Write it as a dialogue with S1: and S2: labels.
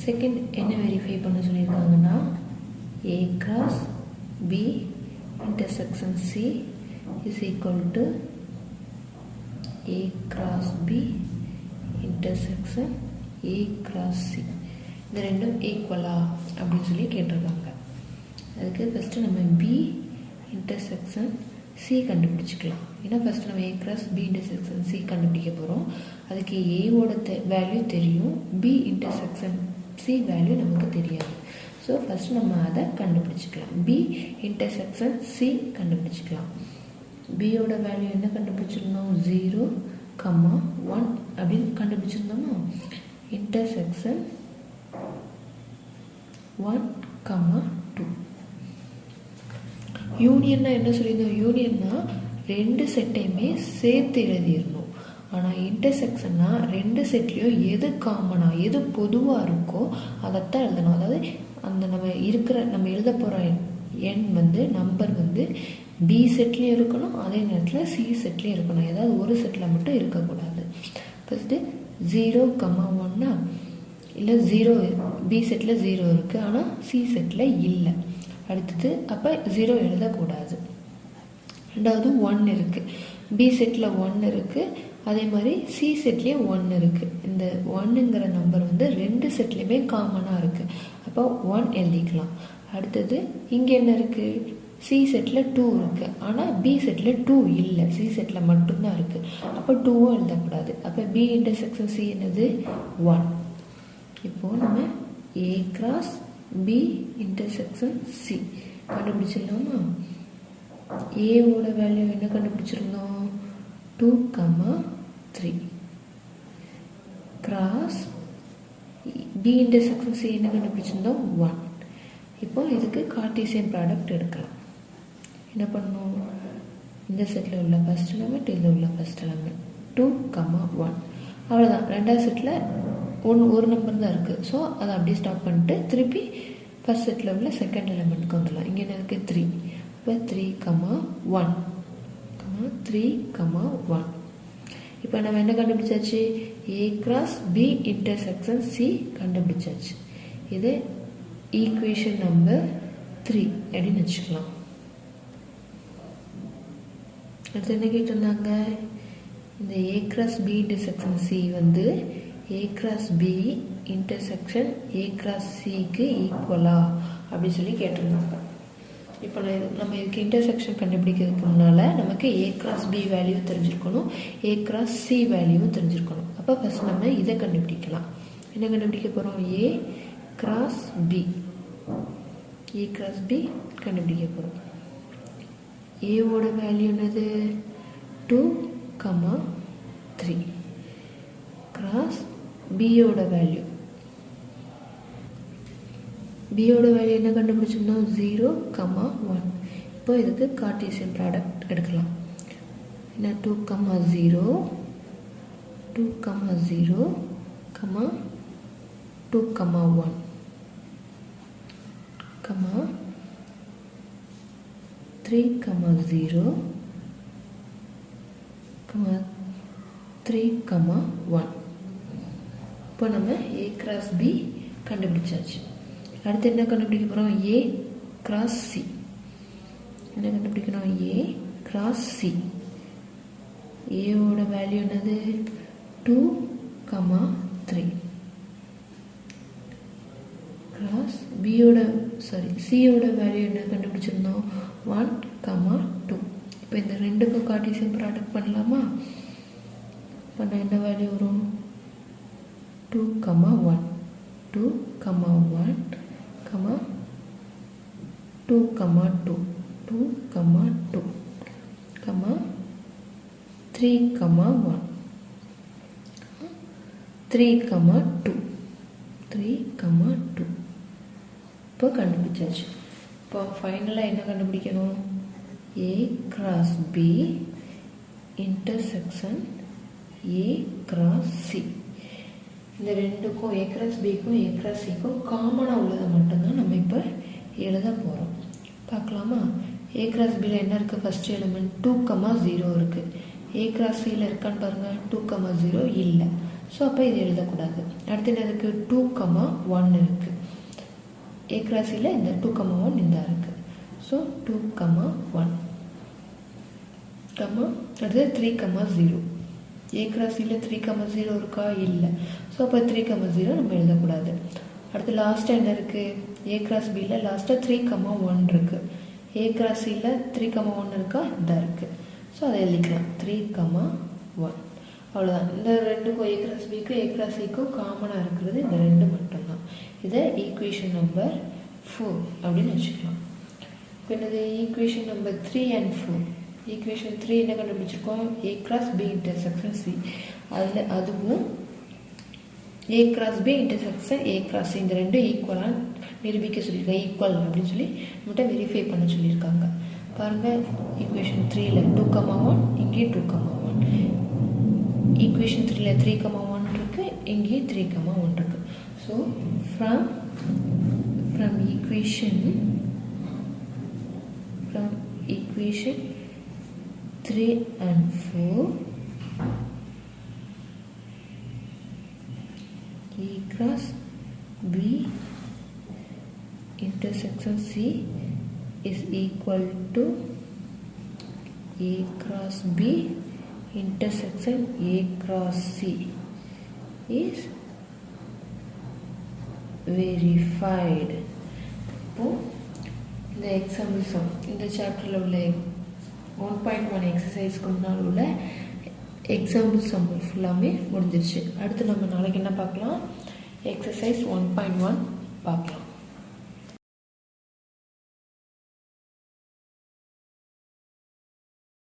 S1: Second என்ன verify பண்ண சொல்லியிருக்காங்கன்னா A cross B intersection C is equal to A cross B intersection A cross C. இந்த ரெண்டும் ஈக்குவலா அப்படின்னு சொல்லி கேட்டிருக்காங்க. அதுக்கு ஃபஸ்ட்டு நம்ம B intersection C கண்டுபிடிச்சிக்கலாம். ஏன்னா ஃபஸ்ட்டு நம்ம A cross B intersection C கண்டுபிடிக்க போகிறோம். அதுக்கு ஏவோட வேல்யூ தெரியும், B intersection C வேல்யூ நமக்கு தெரியாது. ஸோ ஃபஸ்ட்டு நம்ம அதை கண்டுபிடிச்சிக்கலாம். B intersection C கண்டுபிடிச்சிக்கலாம். பியோட வேல்யூ என்ன கண்டுபிடிச்சிருந்தோம்? 0, 1 அப்படின்னு கண்டுபிடிச்சிருந்தோமா? இன்டர்செக்ஷன் 1, 2. யூனியன்னா என்ன சொல்லியிருந்தோம்? யூனியன்னா ரெண்டு செட்டையுமே சேர்த்து எழுதிடணும். ஆனால் இன்டர்செக்ஷன்னா ரெண்டு செட்லேயும் எது காமனாக எது பொதுவாக இருக்கோ அதைத்தான் எழுதணும். அதாவது அந்த நம்ம எழுத போகிற எண் நம்பர் பி செட்லேயும் இருக்கணும், அதே நேரத்தில் சி செட்லேயும் இருக்கணும். ஏதாவது ஒரு செட்டில் மட்டும் இருக்கக்கூடாது. ஃபஸ்ட்டு 0, 1 இல்லை 0 பி செட்டில் 0 இருக்குது, ஆனால் சி செட்டில் இல்லை. அடுத்தது அப்போ 0 எழுதக்கூடாது. ரெண்டாவது 1 இருக்குது, பி செட்டில் 1 இருக்குது, அதே மாதிரி சி செட்லேயும் 1 இருக்குது. இந்த 1ங்கிற நம்பர் ரெண்டு செட்லேயுமே காமனாக இருக்குது. அப்போ 1 எழுதிக்கலாம். அடுத்தது இங்கே என்ன இருக்குது? சி செட்டில் 2 இருக்குது, ஆனால் பி செட்டில் 2 இல்லை, சி செட்டில் மட்டும்தான் இருக்குது. அப்போ 2வும் எழுதக்கூடாது. அப்போ பி இன்டர்செக்ஷன் சி என்னது? 1. இப்போது நம்ம A cross B intersection C கண்டுபிடிச்சிடலாமா? ஏவோட வேல்யூ என்ன கண்டுபிடிச்சிருந்தோம்? 2, 3 கிராஸ் பி இன்டர்செக்ஷன் சி என்ன கண்டுபிடிச்சிருந்தோம்? 1. இப்போ இதுக்கு கார்ட்டீசியன் ப்ராடக்ட் எடுக்கலாம். என்ன பண்ணணும்? இந்த செட்டில் உள்ள ஃபஸ்ட் எலமெண்ட், இதில் உள்ள ஃபஸ்ட் எலமெண்ட் 2, 1 அவ்வளோதான். ரெண்டாவது செட்டில் ஒரு நம்பர் தான் இருக்குது. ஸோ அதை அப்படியே ஸ்டாப் பண்ணிட்டு திருப்பி ஃபஸ்ட் செட்டில் உள்ள செகண்ட் எலமெண்ட்க்கு வந்துடலாம். இங்கே என்ன இருக்குது? 3. இப்போ 3, 1 3, 1. இப்போ நம்ம என்ன கண்டுபிடிச்சாச்சு? A cross B intersection C கண்டுபிடிச்சாச்சு. இது ஈக்குவேஷன் நம்பர் 3 அப்படின்னு வச்சுக்கலாம். அடுத்து என்ன கேட்டிருந்தாங்க? இந்த A cross B intersection C A cross B intersection A cross சிக்கு ஈக்குவலா அப்படின்னு சொல்லி கேட்டிருந்தாங்க. இப்போ நம்ம இதுக்கு இன்டர்செக்ஷன் கண்டுபிடிக்கிறதுக்கு முன்னால் நமக்கு ஏ கிராஸ் பி வேல்யூ தெரிஞ்சிருக்கணும், ஏ கிராஸ் சி வேல்யூவும் தெரிஞ்சிருக்கணும். அப்போ ஃபஸ்ட் நம்ம இதை கண்டுபிடிக்கலாம். என்ன கண்டுபிடிக்க போகிறோம்? A cross B, A cross B கண்டுபிடிக்க போகிறோம். ஏவோட வேல்யூ என்னது? 2, 3 கிராஸ் பியோட வேல்யூ என்ன கண்டுபிடிச்சிருந்தோம்? 0, 1. இப்போ இதுக்கு கார்ட்டீசியன் ப்ராடக்ட் எடுக்கலாம். என்ன? 2, 0 2, 0 2, 1 3, 0 3, 1. இப்போ நம்ம ஏ கிராஸ் பி கண்டுபிடிச்சாச்சு. அடுத்து என்ன கண்டுபிடிக்க போகிறோம்? A cross C. என்ன கண்டுபிடிக்கணும்? A cross C. ஏவோட வேல்யூ என்னது? 2, 3 கிராஸ் சியோட வேல்யூ என்ன கண்டுபிடிச்சிருந்தோம்? 1, 2. இப்போ இந்த ரெண்டுக்கும் கார்ட்டீசியன் ப்ராடக்ட் பண்ணலாமா? பண்ண என்ன வேல்யூ வரும்? 2, 1 2, 1 2, 2 2, 2 3, 1 3, 2 3, 2. இப்போ கண்டுபிடிச்சாச்சு. இப்போ ஃபைனலாக என்ன கண்டுபிடிக்கணும்? A cross B intersection A cross C. இந்த ரெண்டுக்கும் ஏ கிராஸ் பிக்கும் ஏ கிராஸ் சிக்கும் காமனாக உள்ளதை மட்டும்தான் நம்ம இப்போ எழுத போகிறோம். பார்க்கலாமா? ஏ கிராஸ் பியில் என்ன இருக்குது? ஃபஸ்ட் எலிமெண்ட் 2, 0 இருக்குது. ஏ கிராஸ் சியில் இருக்கான்னு பாருங்கள். 2, 0 இல்லை. ஸோ அப்போ இது எழுதக்கூடாது. அடுத்து என்ன இருக்குது? 2,1 இருக்குது. ஏ கிராஸியில் இந்த 2,1 இந்த இருக்குது. ஸோ 2,1 அடுத்தது 3,0. ஏ கிராஸியில் 3,0 இருக்கா? இல்லை. ஸோ அப்போ 3,0 நம்ம எழுதக்கூடாது. அடுத்து லாஸ்ட்டாக என்ன இருக்குது? ஏ கிராஸ் பியில் லாஸ்ட்டாக 3,1 இருக்குது. ஏ கிராஸியில் 3,1 இருக்கா? இதாக இருக்குது. ஸோ அதை எழுதிக்கலாம் 3,1. அவ்வளோதான். இந்த ரெண்டுக்கும் ஏ கிராஸ் பிக்கும் ஏ கிராஸ் சிக்கும் காமனாக இருக்கிறது இந்த ரெண்டு மட்டும்தான். இதை ஈக்குவேஷன் நம்பர் 4 அப்படின்னு வச்சுக்கலாம். இப்போ என்னது? Equation number 3 and 4. ஈக்குவேஷன் 3 என்ன கண்டுபிடிச்சிருக்கோம்? A cross B intersection C. அதில் அதுவும் A cross B intersection A cross இந்த ரெண்டும் ஈக்குவலாக நிரூபிக்க சொல்லியிருக்காங்க. ஈக்குவல் அப்படின்னு சொல்லி நம்மகிட்ட வெரிஃபை பண்ண சொல்லியிருக்காங்க. பாருங்கள், ஈக்குவேஷன் 3ல் 2,1 இங்கேயும் 2,1. ஈக்குவேஷன் 3ல் 3,1 இருக்குது, இங்கேயும் 3,1 இருக்குது. So from equation 3 and 4, E cross B intersection C is equal to A cross B intersection A cross C is verified. இப்போ இந்த எக்ஸாம்பிள் சம் இந்த சாப்டரில் உள்ள 1.1 எக்ஸசைஸ்க்கு முன்னால் உள்ள எக்ஸாம்பிள் சம் ஃபுல்லாமே முடிஞ்சிருச்சு. அடுத்து நம்ம நாளைக்கு என்ன பார்க்கலாம்? எக்ஸசைஸ் 1.1 பார்க்கலாம்.